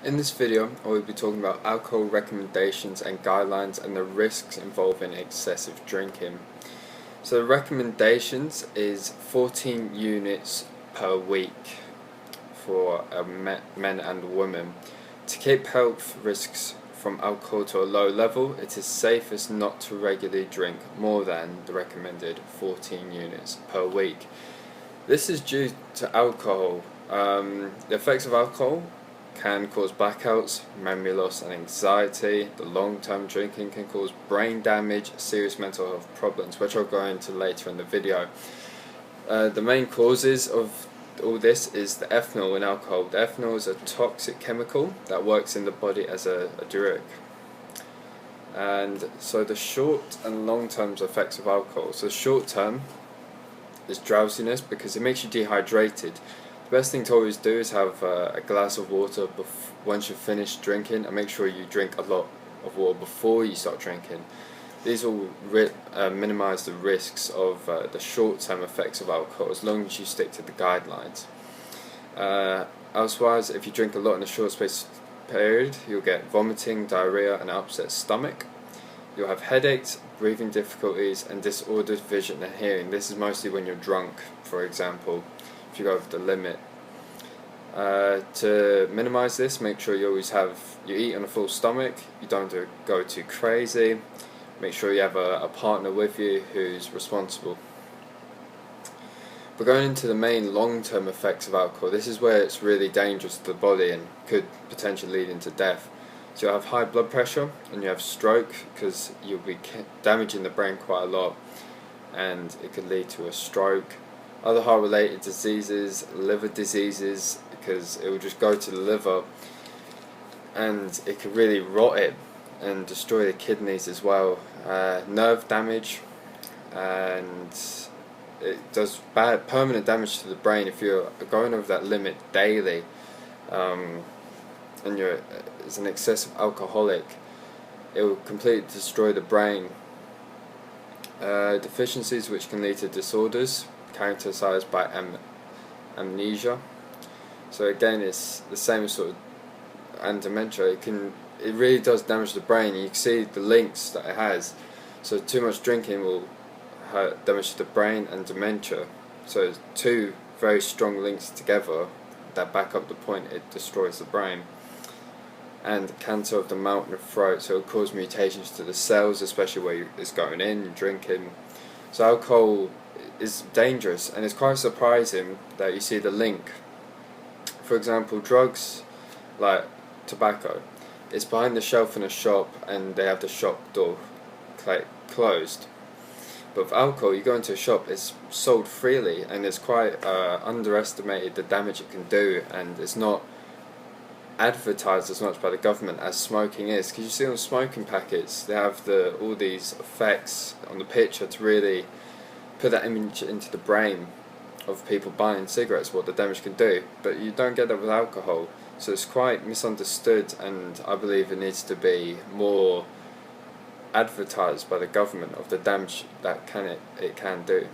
In this video, I will be talking about alcohol recommendations and guidelines and the risks involved in excessive drinking. So the recommendations is 14 units per week for men and women. To keep health risks from alcohol to a low level, it is safest not to regularly drink more than the recommended 14 units per week. This is due to alcohol. The effects of alcohol can cause blackouts, memory loss and anxiety. The long-term drinking can cause brain damage, serious mental health problems, which I'll go into later in the video. The main causes of all this is the ethanol in alcohol. The ethanol is a toxic chemical that works in the body as a diuretic. And so the short and long-term effects of alcohol. So short-term is drowsiness because it makes you dehydrated. The best thing to always do is have a glass of water once you've finished drinking, and make sure you drink a lot of water before you start drinking. These will minimise the risks of the short-term effects of alcohol as long as you stick to the guidelines. Elsewise, if you drink a lot in a short space period, you'll get vomiting, diarrhea and upset stomach. You'll have headaches, breathing difficulties and disordered vision and hearing. This is mostly when you're drunk, for example, if you go over the limit. To minimise this, make sure you always you eat on a full stomach, you don't go too crazy, make sure you have a partner with you who's responsible. But going into the main long-term effects of alcohol, this is where it's really dangerous to the body and could potentially lead into death. So you'll have high blood pressure and you have stroke because you'll be damaging the brain quite a lot, and it could lead to a stroke. Other heart-related diseases, liver diseases, because it will just go to the liver and it could really rot it and destroy the kidneys as well. Nerve damage, and it does bad permanent damage to the brain if you're going over that limit daily, and you're as an excessive alcoholic. It will completely destroy the brain. Deficiencies which can lead to disorders characterized by amnesia. So again, it's the same sort of, and dementia. It really does damage the brain. You can see the links that it has. So too much drinking will damage the brain and dementia. So two very strong links together that back up the point it destroys the brain. And cancer of the mouth and throat, so it'll cause mutations to the cells, especially where it's going in, you're drinking. So alcohol is dangerous, and it's quite surprising that you see the link. For example, drugs like tobacco, it's behind the shelf in a shop and they have the shop door closed. But with alcohol, you go into a shop, it's sold freely, and it's quite underestimated the damage it can do, and it's not advertised as much by the government as smoking is, because you see on smoking packets they have all these effects on the picture to really put that image into the brain of people buying cigarettes, what the damage can do, but you don't get that with alcohol. So it's quite misunderstood, and I believe it needs to be more advertised by the government of the damage that it can do.